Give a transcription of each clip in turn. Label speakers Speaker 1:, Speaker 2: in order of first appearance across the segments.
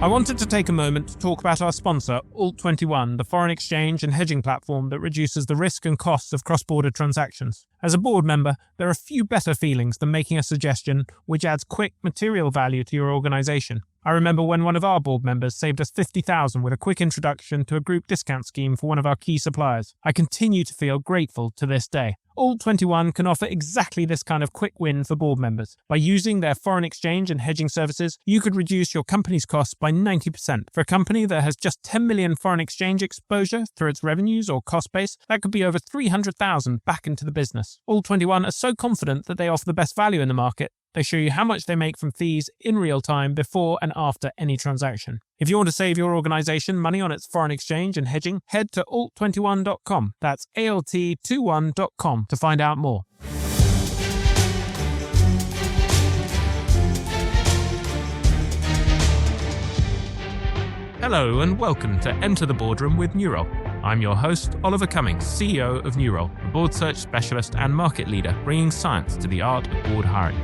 Speaker 1: I wanted to take a moment to talk about our sponsor, Alt21, the foreign exchange and hedging platform that reduces the risk and costs of cross-border transactions. As a board member, there are few better feelings than making a suggestion which adds quick material value to your organisation. I remember when one of our board members saved us $50,000 with a quick introduction to a group discount scheme for one of our key suppliers. I continue to feel grateful to this day. Alt21 can offer exactly this kind of quick win for board members. By using their foreign exchange and hedging services, you could reduce your company's costs by 90%. For a company that has just 10 million foreign exchange exposure through its revenues or cost base, that could be over 300,000 back into the business. Alt21 are so confident that they offer the best value in the market. They show you how much they make from fees in real time before and after any transaction. If you want to save your organisation money on its foreign exchange and hedging, head to alt21.com. That's alt21.com to find out more. Hello and welcome to Enter the Boardroom with Newroll. I'm your host, Oliver Cummings, CEO of Newroll, a board search specialist and market leader bringing science to the art of board hiring.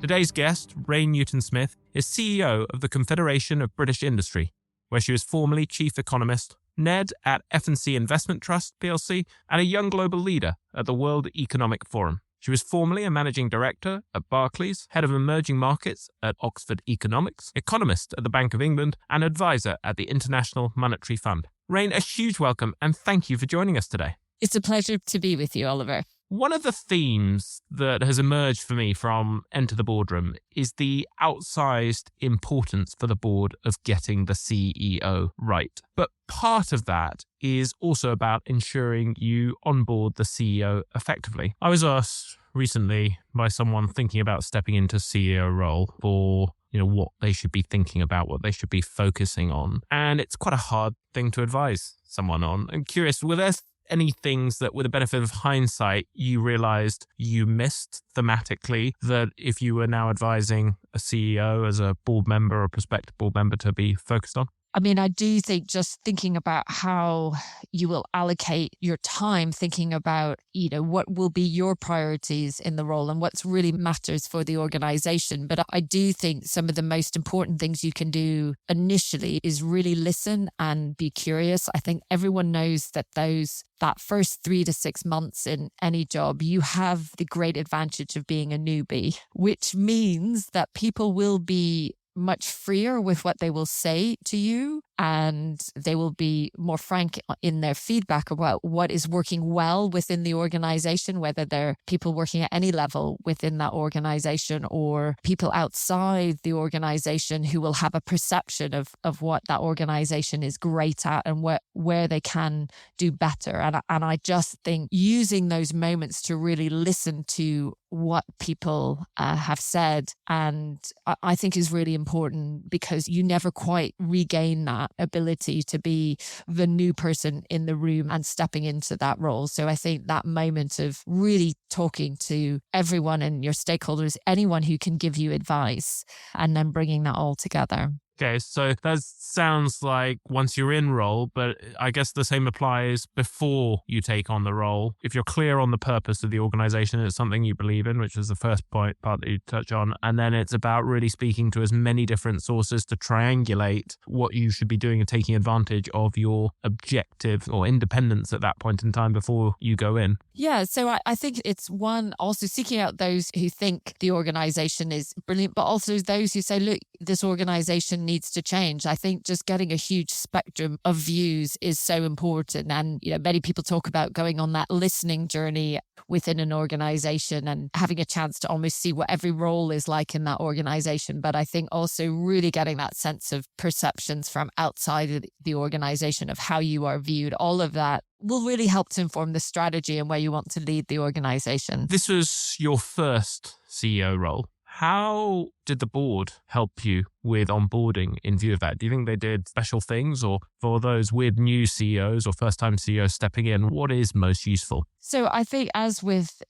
Speaker 1: Today's guest, Ray Newton-Smith, is CEO of the Confederation of British Industry, where she was formerly Chief Economist, NED at F&C Investment Trust plc, and a young global leader at the World Economic Forum. She was formerly a Managing Director at Barclays, Head of Emerging Markets at Oxford Economics, Economist at the Bank of England, and Advisor at the International Monetary Fund. Rain, a huge welcome and thank you for joining us today.
Speaker 2: It's a pleasure to be with you, Oliver.
Speaker 1: One of the themes that has emerged for me from Enter the Boardroom is the outsized importance for the board of getting the CEO right. But part of that is also about ensuring you onboard the CEO effectively. I was asked recently by someone thinking about stepping into CEO role for what they should be thinking about, what they should be focusing on. And it's quite a hard thing to advise someone on. I'm curious, were there any things that with the benefit of hindsight you realized you missed thematically that if you were now advising a CEO as a board member or prospective board member to be focused on?
Speaker 2: I mean, I do think just thinking about how you will allocate your time, thinking about, what will be your priorities in the role and what's really matters for the organization. But I do think some of the most important things you can do initially is really listen and be curious. I think everyone knows that that first 3 to 6 months in any job, you have the great advantage of being a newbie, which means that people will be much freer with what they will say to you, and they will be more frank in their feedback about what is working well within the organization, whether they're people working at any level within that organization or people outside the organization who will have a perception of what that organization is great at and where they can do better. And I just think using those moments to really listen to what people have said, and I think is really important because you never quite regain that ability to be the new person in the room and stepping into that role. So I think that moment of really talking to everyone and your stakeholders, anyone who can give you advice, and then bringing that all together.
Speaker 1: Okay, so that sounds like once you're in role, but I guess the same applies before you take on the role. If you're clear on the purpose of the organization, it's something you believe in, which is the first part that you touch on. And then it's about really speaking to as many different sources to triangulate what you should be doing and taking advantage of your objective or independence at that point in time before you go in.
Speaker 2: Yeah, so I think it's one, also seeking out those who think the organization is brilliant, but also those who say, look, this organization needs to change. I think just getting a huge spectrum of views is so important. And, many people talk about going on that listening journey within an organization and having a chance to almost see what every role is like in that organization. But I think also really getting that sense of perceptions from outside of the organization of how you are viewed, all of that will really help to inform the strategy and where you want to lead the organization.
Speaker 1: This was your first CEO role. How did the board help you with onboarding in view of that? Do you think they did special things, or for those with new CEOs or first-time CEOs stepping in, what is most useful?
Speaker 2: So I think as with,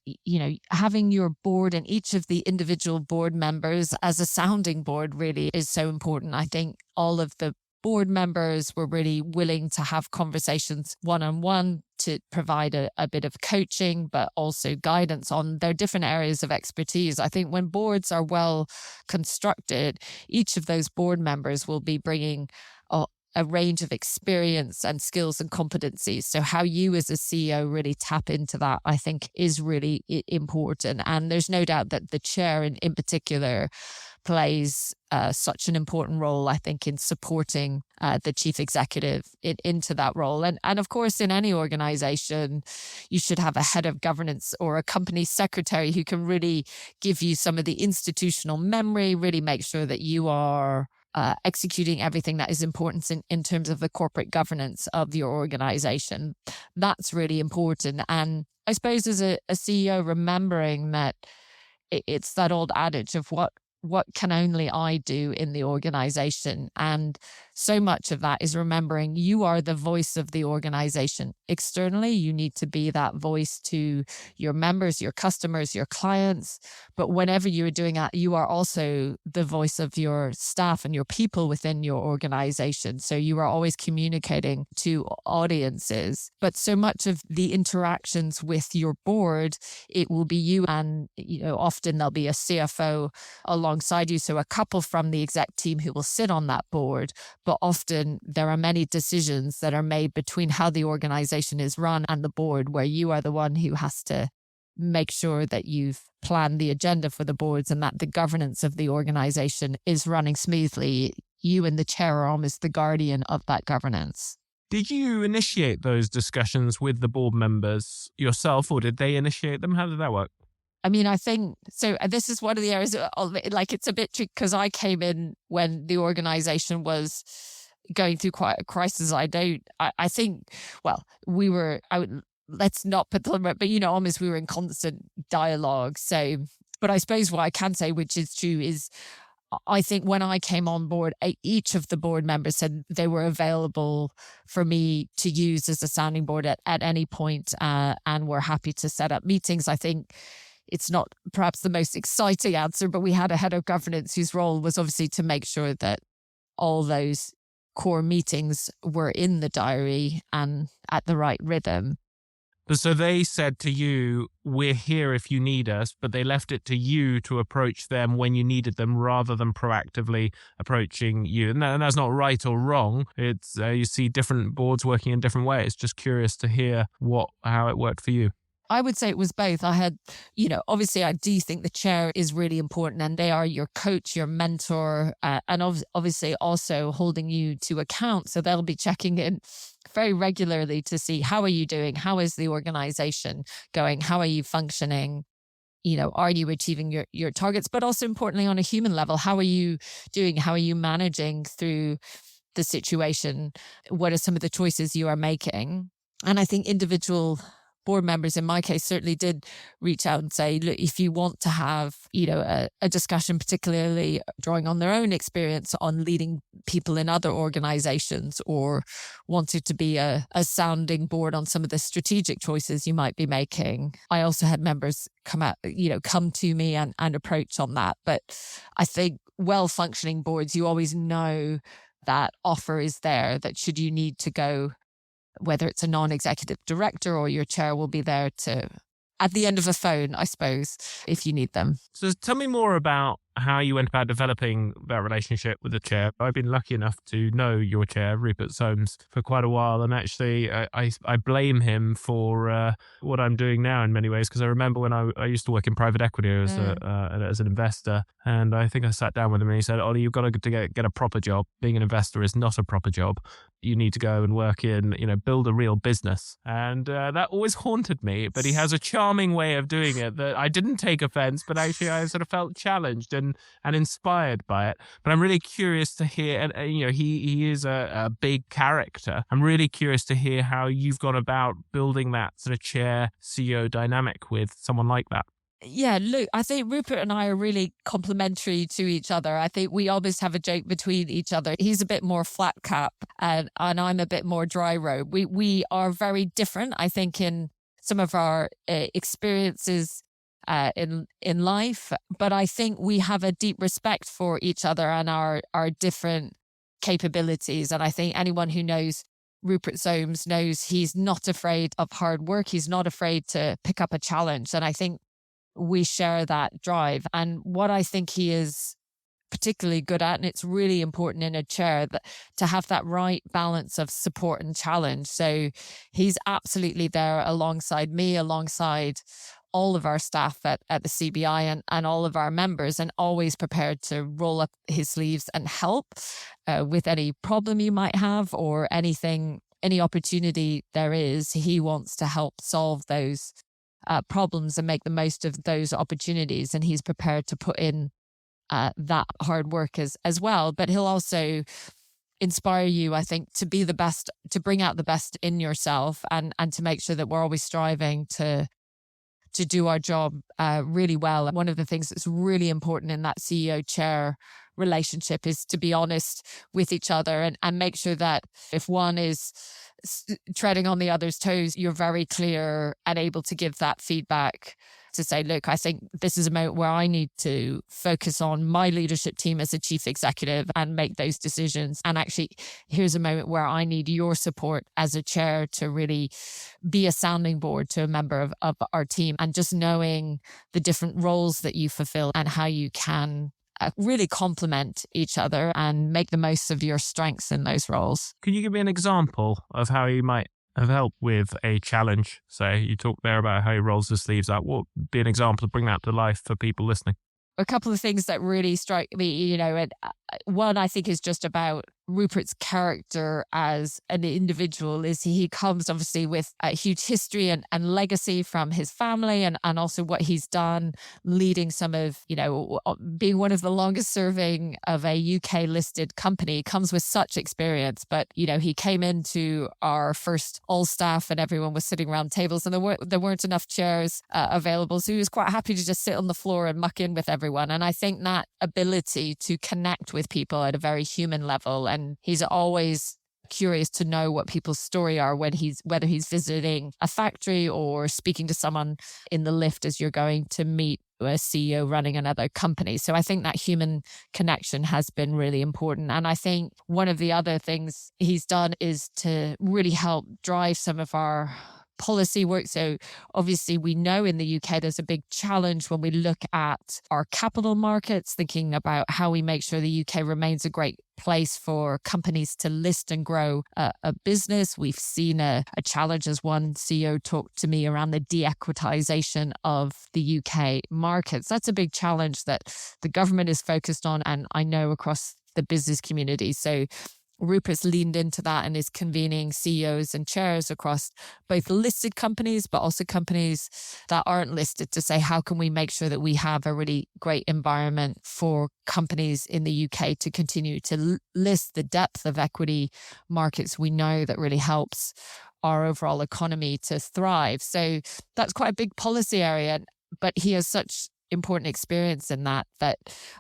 Speaker 2: having your board and each of the individual board members as a sounding board really is so important. I think all of the board members were really willing to have conversations one-on-one to provide a bit of coaching, but also guidance on their different areas of expertise. I think when boards are well constructed, each of those board members will be bringing a range of experience and skills and competencies. So how you as a CEO really tap into that, I think, is really important. And there's no doubt that the chair in particular plays such an important role, I think, in supporting the chief executive into that role. And of course, in any organization, you should have a head of governance or a company secretary who can really give you some of the institutional memory, really make sure that you are executing everything that is important in terms of the corporate governance of your organization. That's really important. And I suppose as a CEO, remembering that it's that old adage of what can only I do in the organization? And so much of that is remembering you are the voice of the organization. Externally, you need to be that voice to your members, your customers, your clients. But whenever you're doing that, you are also the voice of your staff and your people within your organization. So you are always communicating to audiences. But so much of the interactions with your board, it will be you, and often there'll be a CFO alongside you. So a couple from the exec team who will sit on that board. But often there are many decisions that are made between how the organization is run and the board, where you are the one who has to make sure that you've planned the agenda for the boards and that the governance of the organization is running smoothly. You and the chair are almost the guardian of that governance.
Speaker 1: Did you initiate those discussions with the board members yourself, or did they initiate them? How did that work?
Speaker 2: I mean, I think, so this is one of the areas, like it's a bit tricky because I came in when the organization was going through quite a crisis. I think, well, let's not put the, but almost we were in constant dialogue. So, but I suppose what I can say, which is true, is I think when I came on board, each of the board members said they were available for me to use as a sounding board at any point, and were happy to set up meetings. I think it's not perhaps the most exciting answer, but we had a head of governance whose role was obviously to make sure that all those core meetings were in the diary and at the right rhythm.
Speaker 1: So they said to you, we're here if you need us, but they left it to you to approach them when you needed them rather than proactively approaching you. And that's not right or wrong. It's you see different boards working in different ways. Just curious to hear how it worked for you.
Speaker 2: I would say it was both. I had, obviously I do think the chair is really important, and they are your coach, your mentor, and obviously also holding you to account. So they'll be checking in very regularly to see, how are you doing? How is the organization going? How are you functioning? Are you achieving your targets? But also importantly, on a human level, how are you doing? How are you managing through the situation? What are some of the choices you are making? And I think individual board members, in my case, certainly did reach out and say, look, if you want to have, a discussion, particularly drawing on their own experience on leading people in other organizations, or wanted to be a sounding board on some of the strategic choices you might be making. I also had members come to me and approach on that. But I think well-functioning boards, you always know that offer is there, that should you need to go, whether it's a non-executive director or your chair will be there to, at the end of a phone, I suppose, if you need them.
Speaker 1: So tell me more about how you went about developing that relationship with the chair. I've been lucky enough to know your chair, Rupert Soames, for quite a while. And actually, I blame him for what I'm doing now in many ways, because I remember when I used to work in private equity as an investor. And I think I sat down with him and he said, Ollie, you've got to get a proper job. Being an investor is not a proper job. You need to go and work in, build a real business. And that always haunted me. But he has a charming way of doing it that I didn't take offense, but actually I sort of felt challenged and inspired by it. But I'm really curious to hear, and he is a big character. I'm really curious to hear how you've gone about building that sort of chair CEO dynamic with someone like that.
Speaker 2: Yeah, look, I think Rupert and I are really complementary to each other. I think we always have a joke between each other. He's a bit more flat cap and I'm a bit more dry road. We are very different, I think, in some of our experiences in life, but I think we have a deep respect for each other and our different capabilities. And I think anyone who knows Rupert Soames knows he's not afraid of hard work. He's not afraid to pick up a challenge. And I think we share that drive. And what I think he is particularly good at, and it's really important in a chair, that to have that right balance of support and challenge. So he's absolutely there alongside me, alongside all of our staff at the CBI and all of our members, and always prepared to roll up his sleeves and help with any problem you might have or anything, any opportunity there is. He wants to help solve those problems and make the most of those opportunities. And he's prepared to put in that hard work as well. But he'll also inspire you, I think, to be the best, to bring out the best in yourself, and to make sure that we're always striving to do our job really well. And one of the things that's really important in that CEO chair relationship is to be honest with each other and make sure that if one is treading on the other's toes, you're very clear and able to give that feedback to say, look, I think this is a moment where I need to focus on my leadership team as a chief executive and make those decisions. And actually, here's a moment where I need your support as a chair to really be a sounding board to a member of our team. And just knowing the different roles that you fulfill and how you can really complement each other and make the most of your strengths in those roles.
Speaker 1: Can you give me an example of how you might have helped with a challenge? Say, you talked there about how he rolls his sleeves up. What would be an example to bring that to life for people listening?
Speaker 2: A couple of things that really strike me, and one I think is just about Rupert's character as an individual. Is he comes obviously with a huge history and legacy from his family and also what he's done leading some of, being one of the longest serving of a UK listed company, comes with such experience. But, he came into our first all staff and everyone was sitting around tables and there weren't enough chairs available. So he was quite happy to just sit on the floor and muck in with everyone. And I think that ability to connect with people at a very human level, and he's always curious to know what people's story are whether he's visiting a factory or speaking to someone in the lift as you're going to meet a CEO running another company. So I think that human connection has been really important. And I think one of the other things he's done is to really help drive some of our policy work. So obviously we know in the UK there's a big challenge when we look at our capital markets, thinking about how we make sure the UK remains a great place for companies to list and grow a business. We've seen a challenge, as one CEO talked to me, around the de-equitization of the UK markets. That's a big challenge that the government is focused on, and I know across the business community. So Rupert's leaned into that and is convening CEOs and chairs across both listed companies, but also companies that aren't listed, to say, how can we make sure that we have a really great environment for companies in the UK to continue to list? The depth of equity markets we know that really helps our overall economy to thrive. So that's quite a big policy area, but he has such important experience in that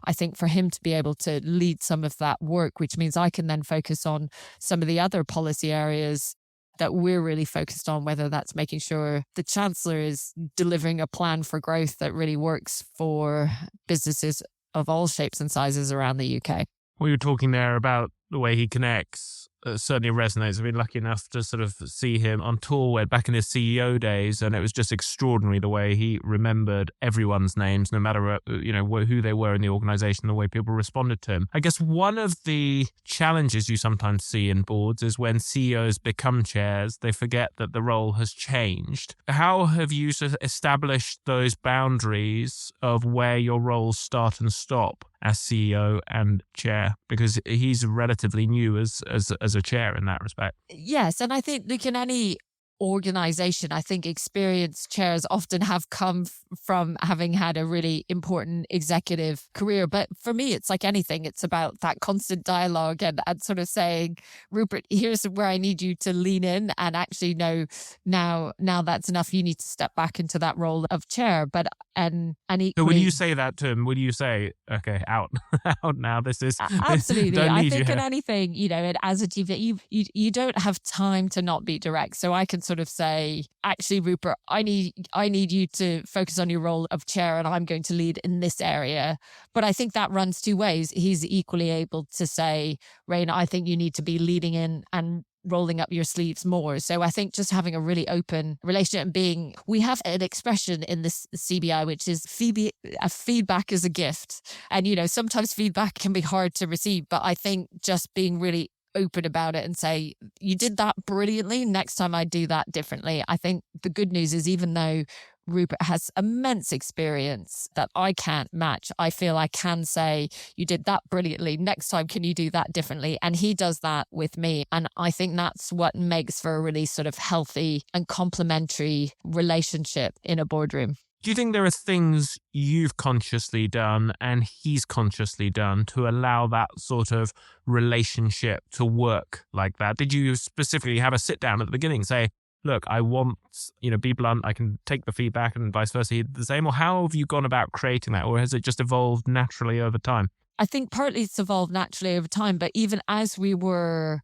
Speaker 2: I think for him to be able to lead some of that work, which means I can then focus on some of the other policy areas that we're really focused on, whether that's making sure the Chancellor is delivering a plan for growth that really works for businesses of all shapes and sizes around the UK.
Speaker 1: Well, you're talking there about the way he connects certainly resonates. I've been lucky enough to sort of see him on tour back in his CEO days, and it was just extraordinary the way he remembered everyone's names, no matter who they were in the organisation, the way people responded to him. I guess one of the challenges you sometimes see in boards is when CEOs become chairs, they forget that the role has changed. How have you established those boundaries of where your roles start and stop as CEO and chair? Because he's relatively new as a chair in that respect.
Speaker 2: Yes, and I think, look, in any organization, I think experienced chairs often have come from having had a really important executive career. But for me, it's like anything. It's about that constant dialogue and sort of saying, Rupert, here's where I need you to lean in and actually know now that's enough. You need to step back into that role of chair. But and equally,
Speaker 1: so when you say that to him, will you say, okay, out now, this is
Speaker 2: absolutely.
Speaker 1: I
Speaker 2: think in anything, and as a chief, you don't have time to not be direct. So I can sort of say, actually, Rupert, I need you to focus on your role of chair and I'm going to lead in this area. But I think that runs two ways. He's equally able to say, Raina, I think you need to be leading in and rolling up your sleeves more. So I think just having a really open relationship and we have an expression in this CBI, which is feedback is a gift. And, sometimes feedback can be hard to receive, but I think just being really open about it and say, you did that brilliantly. Next time I do that differently. I think the good news is, even though Rupert has immense experience that I can't match, I feel I can say, you did that brilliantly. Next time, can you do that differently? And he does that with me. And I think that's what makes for a really sort of healthy and complementary relationship in a boardroom.
Speaker 1: Do you think there are things you've consciously done and he's consciously done to allow that sort of relationship to work like that? Did you specifically have a sit down at the beginning, say, look, I want, be blunt, I can take the feedback, and vice versa, the same? Or how have you gone about creating that? Or has it just evolved naturally over time?
Speaker 2: I think partly it's evolved naturally over time, but even as we were,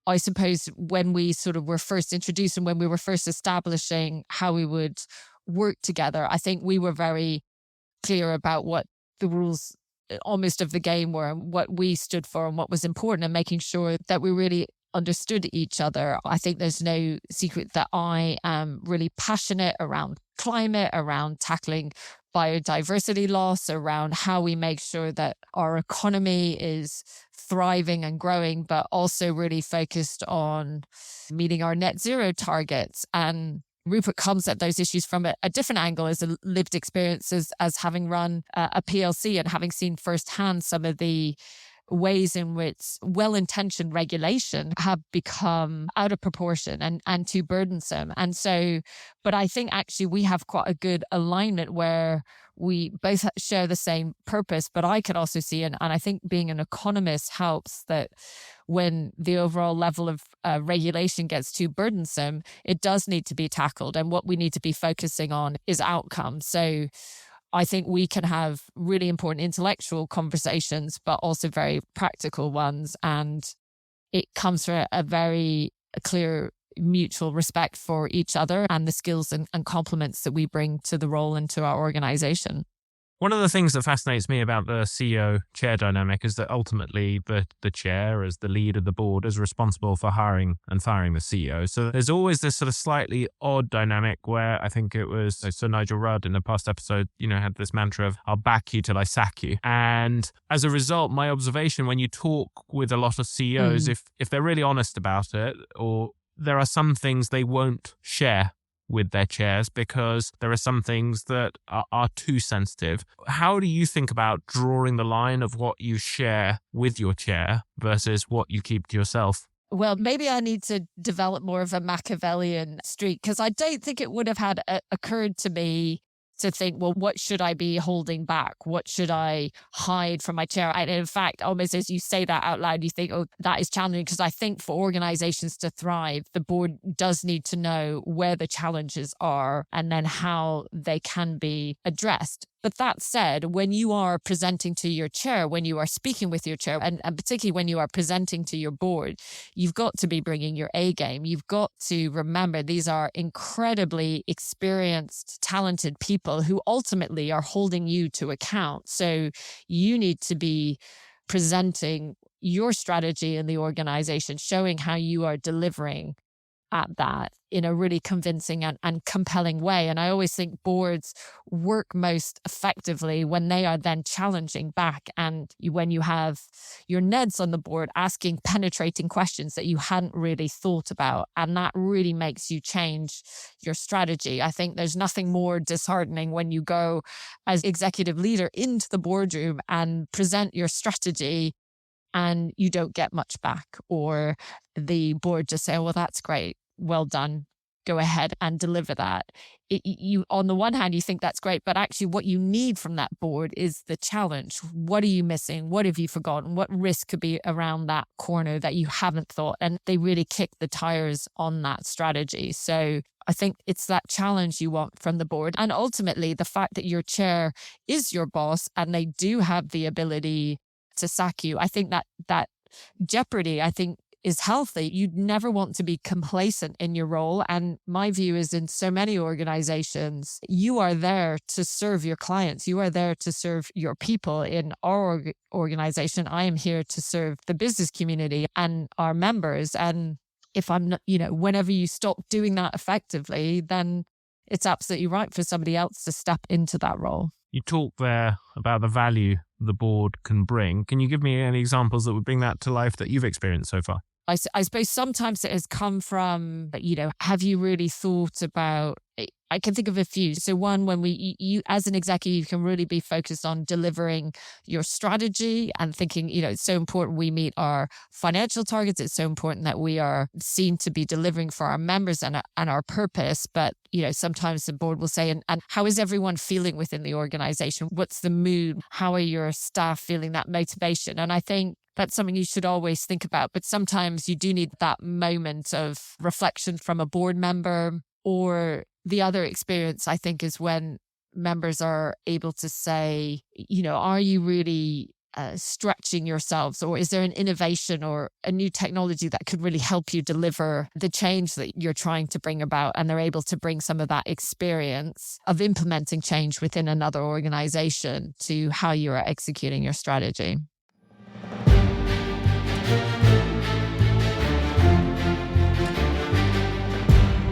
Speaker 2: I suppose, when we sort of were first introduced and when we were first establishing how we would work together, I think we were very clear about what the rules almost of the game were and what we stood for and what was important, and making sure that we really understood each other. I think there's no secret that I am really passionate around climate, around tackling biodiversity loss, around how we make sure that our economy is thriving and growing, but also really focused on meeting our net zero targets. And Rupert comes at those issues from a different angle, as a lived experience as having run a PLC and having seen firsthand some of the ways in which well-intentioned regulation have become out of proportion and too burdensome. And so, but I think actually we have quite a good alignment where we both share the same purpose, but I could also see, and I think being an economist helps, that when the overall level of regulation gets too burdensome, it does need to be tackled. And what we need to be focusing on is outcomes. So I think we can have really important intellectual conversations, but also very practical ones. And it comes from a very clear mutual respect for each other and the skills and complements that we bring to the role and to our organization.
Speaker 1: One of the things that fascinates me about the CEO-chair dynamic is that ultimately the chair, as the lead of the board, is responsible for hiring and firing the CEO. So there's always this sort of slightly odd dynamic where I think it was Sir Nigel Rudd in a past episode, had this mantra of, I'll back you till I sack you. And as a result, my observation when you talk with a lot of CEOs, if they're really honest about it, or there are some things they won't share with their chairs because there are some things that are too sensitive. How do you think about drawing the line of what you share with your chair versus what you keep to yourself?
Speaker 2: Well, maybe I need to develop more of a Machiavellian streak, because I don't think it would have had occurred to me to think, well, what should I be holding back? What should I hide from my chair? And in fact, almost as you say that out loud, you think, oh, that is challenging, because I think for organizations to thrive, the board does need to know where the challenges are and then how they can be addressed. But that said, when you are presenting to your chair, when you are speaking with your chair, and particularly when you are presenting to your board, you've got to be bringing your A game. You've got to remember these are incredibly experienced, talented people who ultimately are holding you to account. So you need to be presenting your strategy in the organization, showing how you are delivering at that in a really convincing and compelling way. And I always think boards work most effectively when they are then challenging back, and when you have your NEDs on the board asking penetrating questions that you hadn't really thought about, and that really makes you change your strategy. I think there's nothing more disheartening when you go as executive leader into the boardroom and present your strategy and you don't get much back, or the board just say, well, that's great, well done, go ahead and deliver that. You, on the one hand, you think that's great, but actually what you need from that board is the challenge. What are you missing? What have you forgotten? What risk could be around that corner that you haven't thought? And they really kick the tires on that strategy. So I think it's that challenge you want from the board. And ultimately, the fact that your chair is your boss and they do have the ability to sack you, I think that jeopardy, I think, is healthy. You'd never want to be complacent in your role. And my view is in so many organizations, you are there to serve your clients. You are there to serve your people. In our organization, I am here to serve the business community and our members. And if I'm not, whenever you stop doing that effectively, then it's absolutely right for somebody else to step into that role.
Speaker 1: You talk there about the value the board can bring. Can you give me any examples that would bring that to life that you've experienced so far?
Speaker 2: I suppose sometimes it has come from, have you really thought about, I can think of a few. So one, when you as an executive, you can really be focused on delivering your strategy and thinking, it's so important we meet our financial targets. It's so important that we are seen to be delivering for our members and our purpose. But, sometimes the board will say, and how is everyone feeling within the organization? What's the mood? How are your staff feeling, that motivation? And I think that's something you should always think about. But sometimes you do need that moment of reflection from a board member. Or the other experience, I think, is when members are able to say, are you really stretching yourselves? Or is there an innovation or a new technology that could really help you deliver the change that you're trying to bring about? And they're able to bring some of that experience of implementing change within another organization to how you are executing your strategy.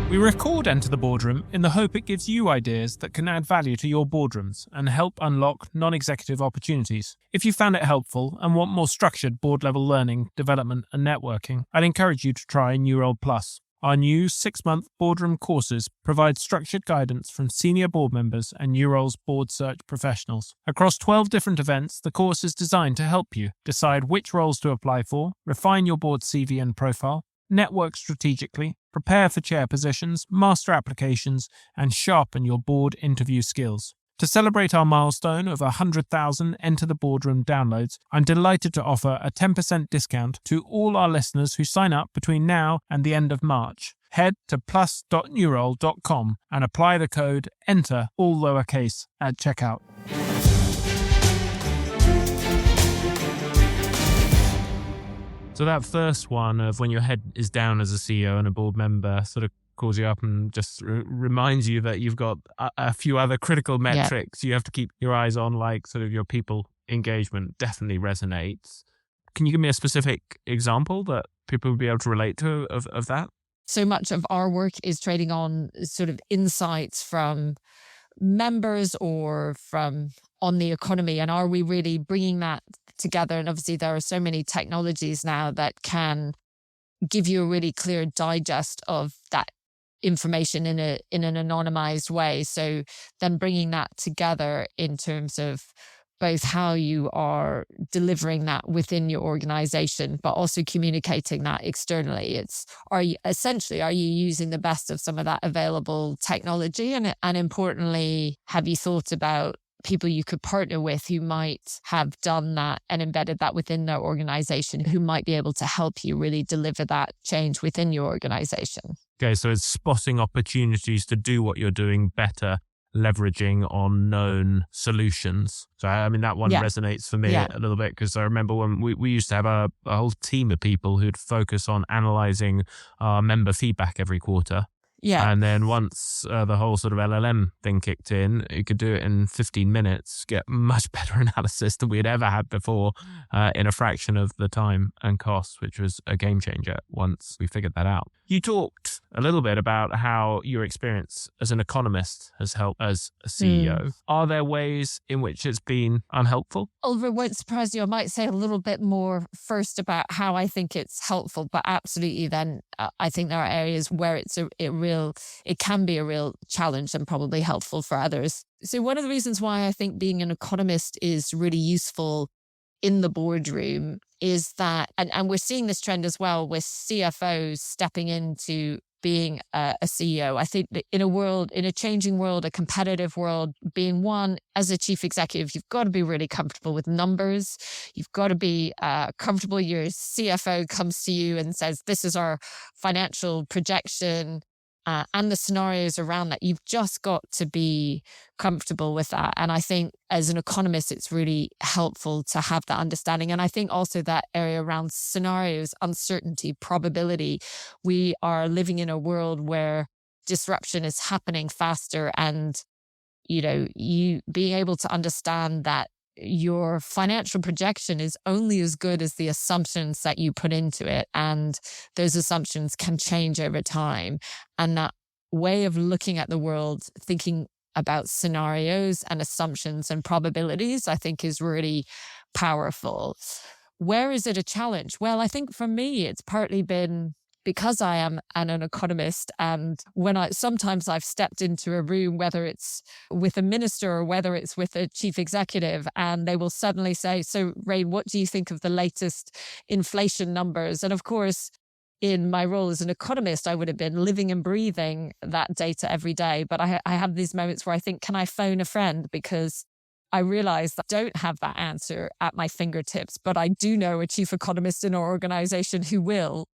Speaker 1: We record Enter the Boardroom in the hope it gives you ideas that can add value to your boardrooms and help unlock non-executive opportunities. If you found it helpful and want more structured board-level learning, development and networking, I'd encourage you to try New Role Plus. Our new 6-month boardroom courses provide structured guidance from senior board members and New Role's board search professionals. Across 12 different events, the course is designed to help you decide which roles to apply for, refine your board CV and profile, network strategically, prepare for chair positions, master applications, and sharpen your board interview skills. To celebrate our milestone of 100,000 Enter the Boardroom downloads, I'm delighted to offer a 10% discount to all our listeners who sign up between now and the end of March. Head to plus.newrole.com and apply the code ENTER, all lowercase, at checkout. So that first one of when your head is down as a CEO and a board member sort of calls you up and just reminds you that you've got a few other critical metrics you have to keep your eyes on, like sort of your people engagement, definitely resonates. Can you give me a specific example that people would be able to relate to of that?
Speaker 2: So much of our work is trading on sort of insights from members or from on the economy. And are we really bringing that together? And obviously there are so many technologies now that can give you a really clear digest of that information in an anonymized way. So then bringing that together in terms of both how you are delivering that within your organization, but also communicating that externally. Are you using the best of some of that available technology? And importantly, have you thought about people you could partner with who might have done that and embedded that within their organization, who might be able to help you really deliver that change within your organization?
Speaker 1: Okay, so it's spotting opportunities to do what you're doing better, leveraging on known solutions. So I mean, that one resonates for me a little bit, because I remember when we used to have a whole team of people who'd focus on analyzing our member feedback every quarter.
Speaker 2: Yeah.
Speaker 1: And then once the whole sort of LLM thing kicked in, you could do it in 15 minutes, get much better analysis than we had ever had before in a fraction of the time and cost, which was a game changer once we figured that out. You talked a little bit about how your experience as an economist has helped as a CEO. Are there ways in which it's been unhelpful?
Speaker 2: Oliver, won't surprise you. I might say a little bit more first about how I think it's helpful, but absolutely then I think there are areas where it can be a real challenge and probably helpful for others. So one of the reasons why I think being an economist is really useful in the boardroom is that, and we're seeing this trend as well with CFOs stepping into being a CEO. I think that in a changing world, a competitive world, being one, as a chief executive, you've got to be really comfortable with numbers. You've got to be comfortable. Your CFO comes to you and says, this is our financial projection. and the scenarios around that. You've just got to be comfortable with that. And I think as an economist, it's really helpful to have that understanding. And I think also that area around scenarios, uncertainty, probability. We are living in a world where disruption is happening faster, and you being able to understand that your financial projection is only as good as the assumptions that you put into it. And those assumptions can change over time. And that way of looking at the world, thinking about scenarios and assumptions and probabilities, I think is really powerful. Where is it a challenge? Well, I think for me, it's partly been because I am an economist, and sometimes I've stepped into a room, whether it's with a minister or whether it's with a chief executive, and they will suddenly say, "So Ray, what do you think of the latest inflation numbers?" And of course, in my role as an economist, I would have been living and breathing that data every day. But I have these moments where I think, can I phone a friend? Because I realize that I don't have that answer at my fingertips, but I do know a chief economist in our organization who will.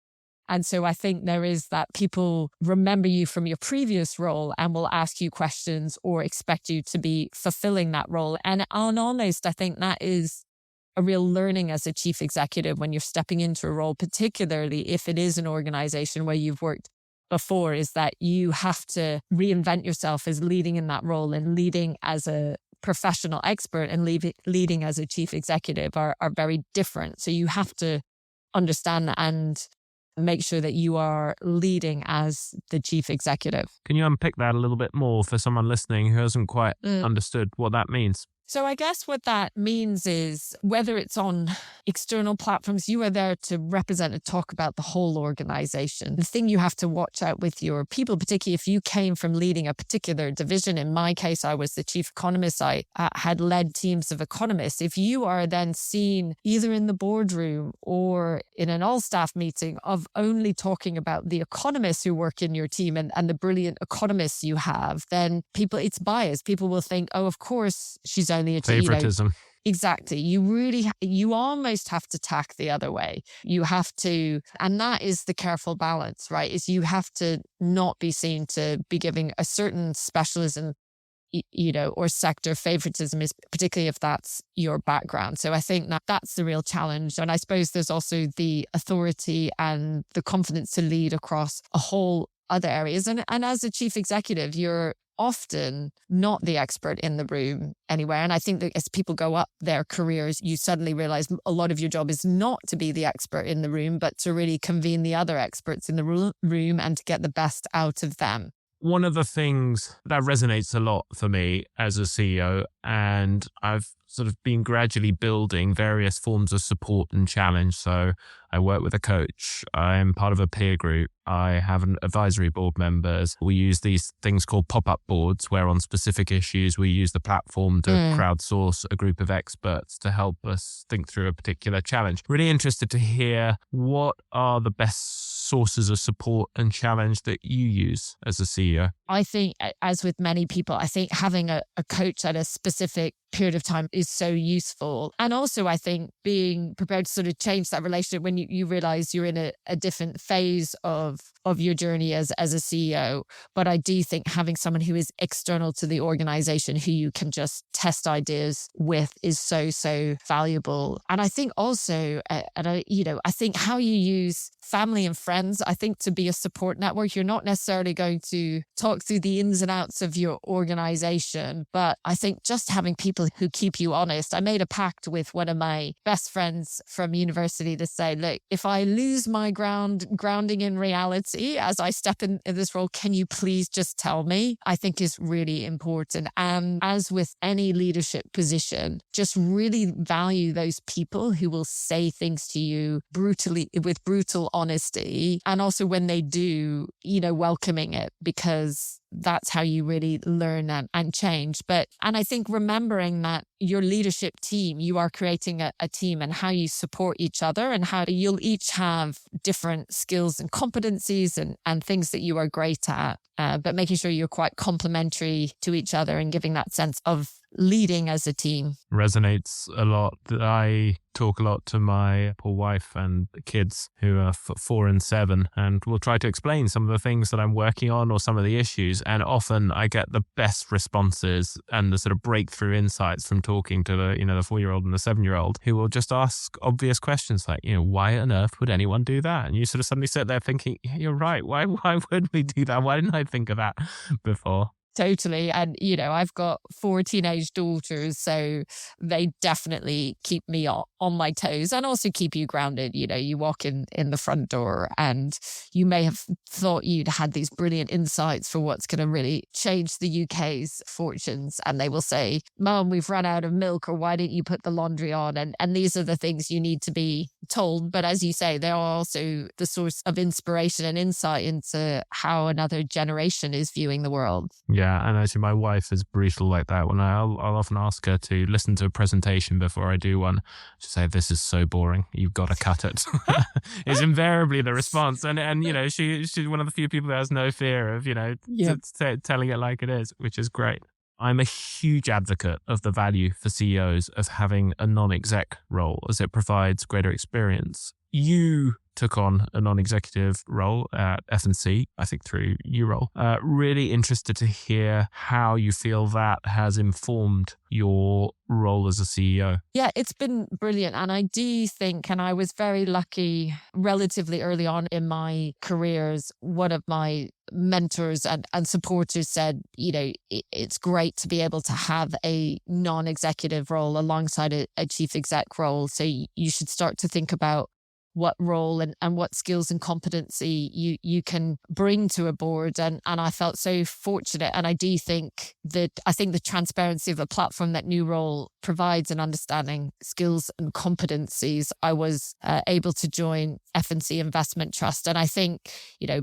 Speaker 2: And so I think there is that people remember you from your previous role and will ask you questions or expect you to be fulfilling that role. And honest, I think that is a real learning as a chief executive when you're stepping into a role, particularly if it is an organization where you've worked before, is that you have to reinvent yourself as leading in that role, and leading as a professional expert and leading as a chief executive are very different. So you have to understand that and make sure that you are leading as the chief executive.
Speaker 1: Can you unpick that a little bit more for someone listening who hasn't quite understood what that means?
Speaker 2: So I guess what that means is, whether it's on external platforms, you are there to represent and talk about the whole organization. The thing you have to watch out with your people, particularly if you came from leading a particular division. In my case, I was the chief economist. I had led teams of economists. If you are then seen either in the boardroom or in an all-staff meeting of only talking about the economists who work in your team and the brilliant economists you have, then it's biased. People will think, oh, of course, she's only a
Speaker 1: favoritism.
Speaker 2: Exactly. You almost have to tack the other way. You have to, and that is the careful balance, right? Is you have to not be seen to be giving a certain specialism, or sector favoritism, is particularly if that's your background. So I think that's the real challenge. And I suppose there's also the authority and the confidence to lead across a whole other areas. And as a chief executive, you're often not the expert in the room anywhere. And I think that as people go up their careers, you suddenly realize a lot of your job is not to be the expert in the room, but to really convene the other experts in the room and to get the best out of them.
Speaker 1: One of the things that resonates a lot for me as a CEO, and I've sort of been gradually building various forms of support and challenge. So I work with a coach. I'm part of a peer group. I have an advisory board members. We use these things called pop-up boards, where on specific issues, we use the platform to crowdsource a group of experts to help us think through a particular challenge. Really interested to hear, what are the best sources of support and challenge that you use as a CEO?
Speaker 2: I think, as with many people, I think having a coach at a specific period of time is so useful. And also, I think being prepared to sort of change that relationship when you realize you're in a different phase of your journey as a CEO. But I do think having someone who is external to the organization, who you can just test ideas with, is so valuable. And I think also, I think how you use family and friends, I think, to be a support network. You're not necessarily going to talk through the ins and outs of your organization, but I think just having people who keep you honest. I made a pact with one of my best friends from university to say, look, if I lose my grounding in reality as I step in this role, can you please just tell me? I think is really important. And as with any leadership position, just really value those people who will say things to you brutally, with brutal honesty. And also when they do, welcoming it, because that's how you really learn and change. And I think remembering that your leadership team, you are creating a team, and how you support each other, and how you'll each have different skills and competencies and things that you are great at, but making sure you're quite complementary to each other and giving that sense of leading as a team.
Speaker 1: Resonates a lot. I talk a lot to my poor wife and kids who are 4 and 7, and we'll try to explain some of the things that I'm working on or some of the issues. And often I get the best responses and the sort of breakthrough insights from talking to the 4-year-old and the 7-year-old, who will just ask obvious questions like, why on earth would anyone do that? And you sort of suddenly sit there thinking, you're right. Why would we do that? Why didn't I think of that before?
Speaker 2: Totally. And, I've got 4 teenage daughters, so they definitely keep me on my toes and also keep you grounded. You walk in the front door and you may have thought you'd had these brilliant insights for what's going to really change the UK's fortunes. And they will say, Mom, we've run out of milk, or why didn't you put the laundry on? And these are the things you need to be told. But as you say, they are also the source of inspiration and insight into how another generation is viewing the world.
Speaker 1: Yeah, and actually my wife is brutal like that. When I'll often ask her to listen to a presentation before I do one, she'll say, this is so boring, you've got to cut it. Is invariably the response. And she's one of the few people that has no fear of, telling it like it is, which is great. I'm a huge advocate of the value for CEOs of having a non-exec role, as it provides greater experience. You took on a non-executive role at F&C, I think through U-Role. Really interested to hear how you feel that has informed your role as a CEO.
Speaker 2: Yeah, it's been brilliant. And I do think, and I was very lucky relatively early on in my careers, one of my mentors and supporters said, it's great to be able to have a non-executive role alongside a chief exec role. So you should start to think about what role and what skills and competency you can bring to a board. And I felt so fortunate. And I do think the transparency of the platform that New Role provides in understanding skills and competencies, I was able to join F&C Investment Trust. And I think,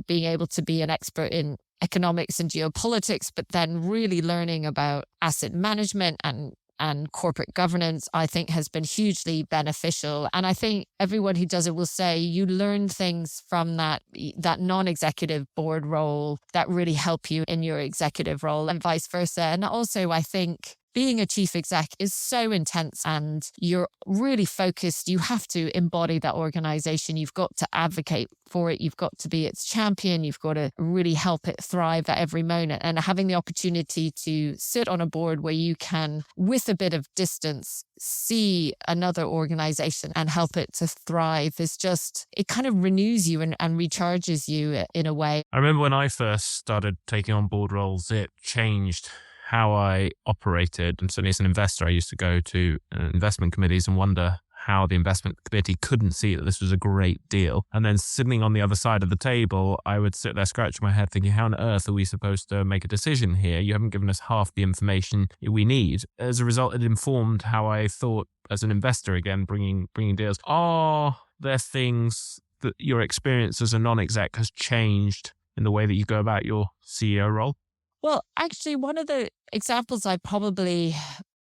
Speaker 2: being able to be an expert in economics and geopolitics, but then really learning about asset management and corporate governance, I think has been hugely beneficial. And I think everyone who does it will say you learn things from that non-executive board role that really help you in your executive role and vice versa. And also, I think being a chief exec is so intense and you're really focused. You have to embody that organization. You've got to advocate for it. You've got to be its champion. You've got to really help it thrive at every moment. And having the opportunity to sit on a board where you can, with a bit of distance, see another organization and help it to thrive is just, it kind of renews you and recharges you in a way.
Speaker 1: I remember when I first started taking on board roles, it changed how I operated. And certainly as an investor, I used to go to investment committees and wonder how the investment committee couldn't see that this was a great deal. And then sitting on the other side of the table, I would sit there scratching my head thinking, how on earth are we supposed to make a decision here? You haven't given us half the information we need. As a result, it informed how I thought as an investor, again, bringing deals. Are there things that your experience as a non-exec has changed in the way that you go about your CEO role?
Speaker 2: Well, actually, one of the examples I probably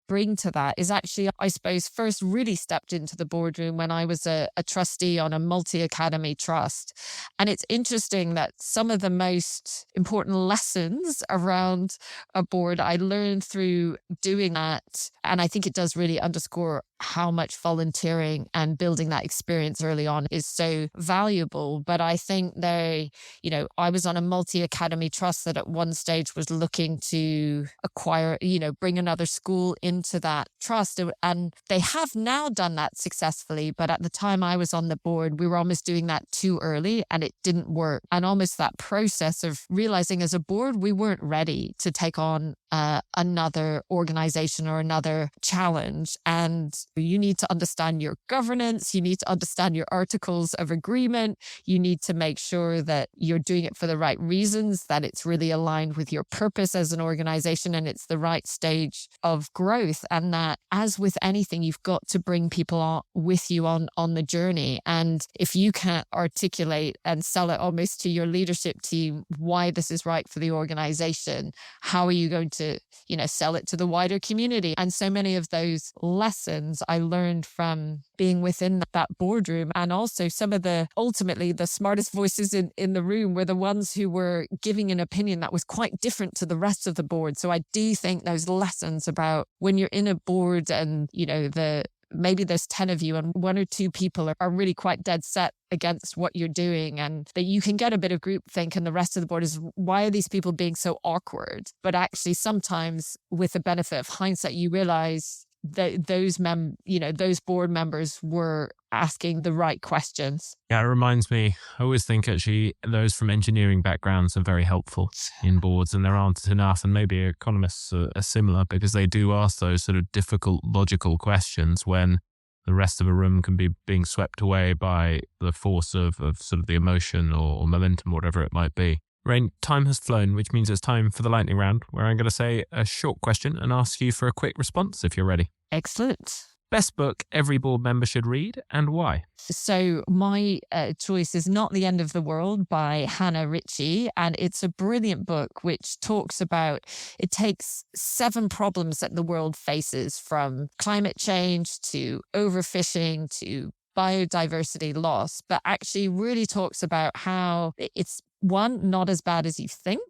Speaker 2: bring to that is actually, I suppose, first really stepped into the boardroom when I was a trustee on a multi-academy trust. And it's interesting that some of the most important lessons around a board I learned through doing that. And I think it does really underscore how much volunteering and building that experience early on is so valuable. But I think I was on a multi-academy trust that at one stage was looking to acquire, bring another school into that trust. And they have now done that successfully. But at the time I was on the board, we were almost doing that too early and it didn't work. And almost that process of realizing as a board, we weren't ready to take on another organization or another challenge. And you need to understand your governance. You need to understand your articles of agreement. You need to make sure that you're doing it for the right reasons, that it's really aligned with your purpose as an organization and it's the right stage of growth. And that, as with anything, you've got to bring people on with you on the journey. And if you can't articulate and sell it almost to your leadership team why this is right for the organization, how are you going to, sell it to the wider community? And so many of those lessons lessons I learned from being within that boardroom. And also some of ultimately the smartest voices in the room were the ones who were giving an opinion that was quite different to the rest of the board. So I do think those lessons about when you're in a board and, maybe there's 10 of you and one or two people are really quite dead set against what you're doing, and that you can get a bit of groupthink and the rest of the board is, why are these people being so awkward? But actually sometimes with the benefit of hindsight, you realize that those board members were asking the right questions.
Speaker 1: Yeah, it reminds me, I always think actually those from engineering backgrounds are very helpful in boards, and there aren't enough, and maybe economists are similar, because they do ask those sort of difficult logical questions when the rest of a room can be being swept away by the force of sort of the emotion or momentum, whatever it might be. Rain, time has flown, which means it's time for the lightning round, where I'm going to say a short question and ask you for a quick response if you're ready.
Speaker 2: Excellent.
Speaker 1: Best book every board member should read, and why?
Speaker 2: So my choice is Not the End of the World by Hannah Ritchie. And it's a brilliant book which talks about, it takes 7 problems that the world faces, from climate change to overfishing to biodiversity loss, but actually really talks about how it's, one, not as bad as you think,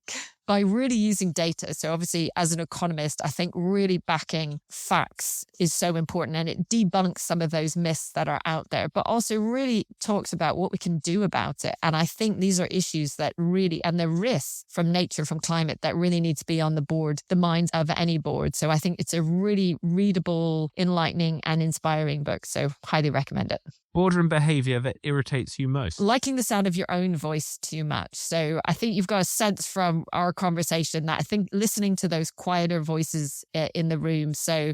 Speaker 2: by really using data. So obviously, as an economist, I think really backing facts is so important, and it debunks some of those myths that are out there, but also really talks about what we can do about it. And I think these are issues that really, and the risks from nature, from climate, that really need to be on the minds of any board. So I think it's a really readable, enlightening and inspiring book. So highly recommend it.
Speaker 1: Boardroom behavior that irritates you most?
Speaker 2: Liking the sound of your own voice too much. So I think you've got a sense from our conversation that I think listening to those quieter voices in the room. So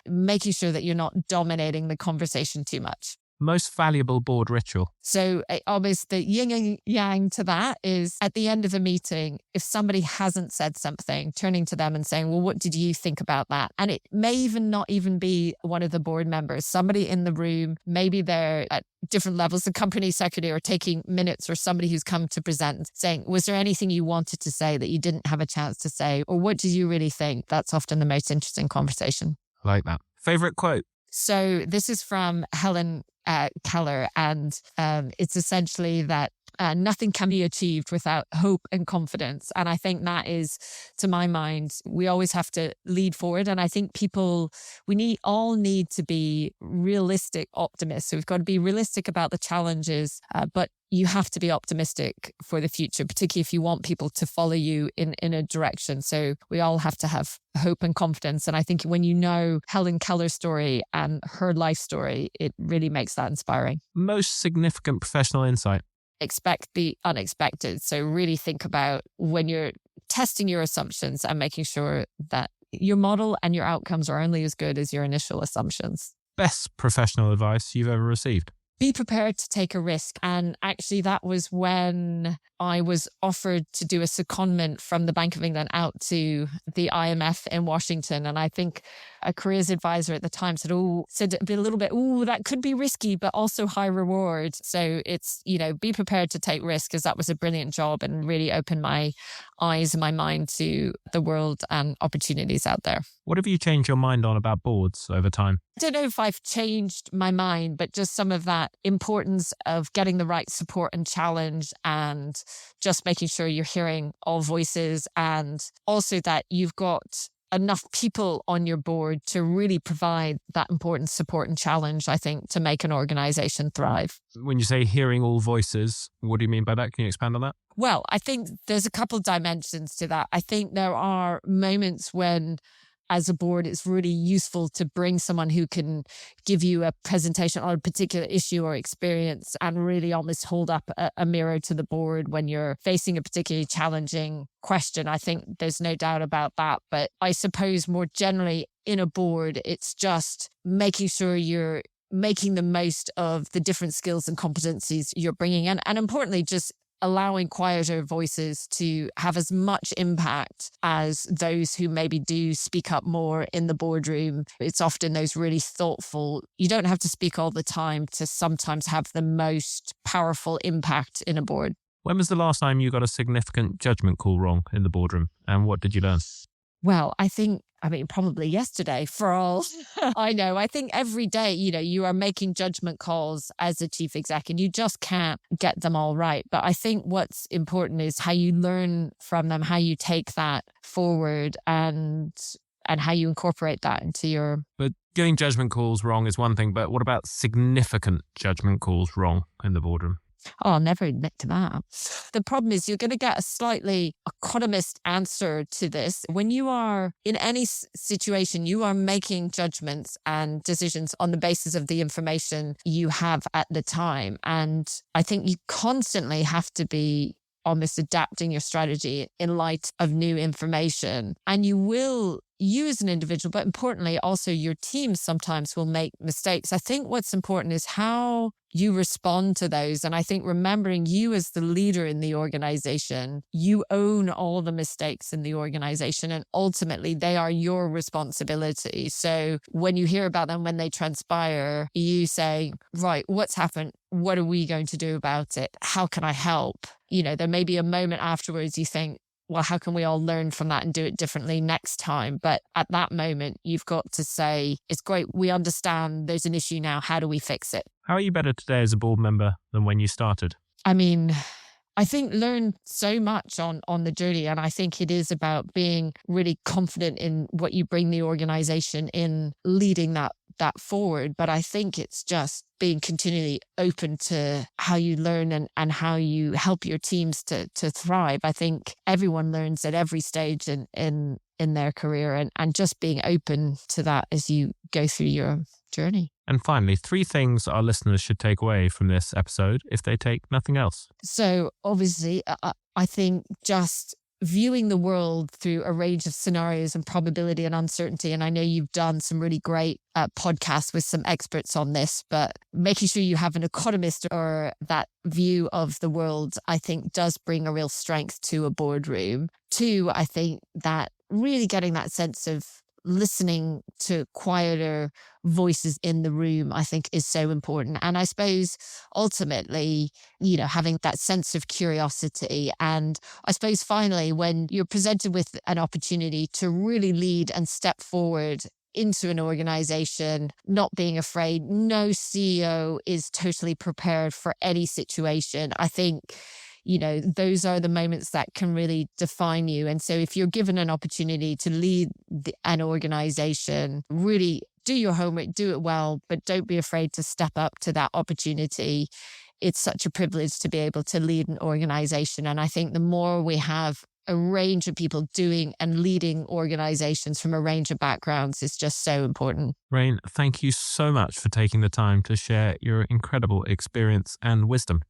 Speaker 2: making sure that you're not dominating the conversation too much.
Speaker 1: Most valuable board ritual?
Speaker 2: So almost the yin and yang to that is, at the end of a meeting, if somebody hasn't said something, turning to them and saying, well, what did you think about that? And it may even not even be one of the board members, somebody in the room, maybe they're at different levels, the company secretary or taking minutes, or somebody who's come to present, saying, was there anything you wanted to say that you didn't have a chance to say? Or what did you really think? That's often the most interesting conversation.
Speaker 1: I like that. Favorite quote?
Speaker 2: So this is from Helen Keller, and it's essentially that nothing can be achieved without hope and confidence. And I think that is, to my mind, we always have to lead forward. And I think we all need to be realistic optimists. So we've got to be realistic about the challenges, but you have to be optimistic for the future, particularly if you want people to follow you in a direction. So we all have to have hope and confidence. And I think when you know Helen Keller's story and her life story, it really makes that inspiring.
Speaker 1: Most significant professional insight?
Speaker 2: Expect the unexpected. So really think about when you're testing your assumptions and making sure that your model and your outcomes are only as good as your initial assumptions.
Speaker 1: Best professional advice you've ever received?
Speaker 2: Be prepared to take a risk. And actually that was when I was offered to do a secondment from the Bank of England out to the IMF in Washington. And I think a careers advisor at the time said a little bit, that could be risky, but also high reward. So it's, be prepared to take risk, because that was a brilliant job and really opened my eyes and my mind to the world and opportunities out there.
Speaker 1: What have you changed your mind on about boards over time?
Speaker 2: I don't know if I've changed my mind, but just some of that importance of getting the right support and challenge, and just making sure you're hearing all voices, and also that you've got enough people on your board to really provide that important support and challenge, I think, to make an organization thrive.
Speaker 1: When you say hearing all voices, what do you mean by that? Can you expand on that?
Speaker 2: Well, I think there's a couple of dimensions to that. I think there are moments when, as a board, it's really useful to bring someone who can give you a presentation on a particular issue or experience and really almost hold up a mirror to the board when you're facing a particularly challenging question. I think there's no doubt about that. But I suppose more generally in a board, it's just making sure you're making the most of the different skills and competencies you're bringing in. And importantly, just allowing quieter voices to have as much impact as those who maybe do speak up more in the boardroom. It's often those really thoughtful, you don't have to speak all the time to sometimes have the most powerful impact in a board.
Speaker 1: When was the last time you got a significant judgment call wrong in the boardroom, and what did you learn?
Speaker 2: Well, probably yesterday for all I know. I think every day, you are making judgment calls as a chief exec and you just can't get them all right. But I think what's important is how you learn from them, how you take that forward and how you incorporate that into your...
Speaker 1: But getting judgment calls wrong is one thing, but what about significant judgment calls wrong in the boardroom?
Speaker 2: Oh, I'll never admit to that. The problem is you're going to get a slightly economist answer to this. When you are in any situation, you are making judgments and decisions on the basis of the information you have at the time. And I think you constantly have to be almost adapting your strategy in light of new information. And you as an individual, but importantly, also your team sometimes will make mistakes. I think what's important is how you respond to those. And I think remembering you as the leader in the organization, you own all the mistakes in the organization and ultimately they are your responsibility. So when you hear about them, when they transpire, you say, right, what's happened? What are we going to do about it? How can I help? There may be a moment afterwards you think, well, how can we all learn from that and do it differently next time? But at that moment, you've got to say, it's great. We understand there's an issue now. How do we fix it?
Speaker 1: How are you better today as a board member than when you started?
Speaker 2: I think learn so much on the journey. And I think it is about being really confident in what you bring the organization in, leading that forward. But I think it's just being continually open to how you learn and how you help your teams to thrive. I think everyone learns at every stage in their career and just being open to that as you go through your journey.
Speaker 1: And finally, 3 things our listeners should take away from this episode if they take nothing else.
Speaker 2: So obviously, I think just viewing the world through a range of scenarios and probability and uncertainty. And I know you've done some really great podcasts with some experts on this, but making sure you have an economist or that view of the world, I think does bring a real strength to a boardroom. 2, I think that really getting that sense of listening to quieter voices in the room, I think is so important. And I suppose ultimately, having that sense of curiosity. And I suppose finally, when you're presented with an opportunity to really lead and step forward into an organization, not being afraid, no CEO is totally prepared for any situation. I think those are the moments that can really define you. And so if you're given an opportunity to lead an organization, really do your homework, do it well, but don't be afraid to step up to that opportunity. It's such a privilege to be able to lead an organization. And I think the more we have a range of people doing and leading organizations from a range of backgrounds is just so important.
Speaker 1: Rain, thank you so much for taking the time to share your incredible experience and wisdom.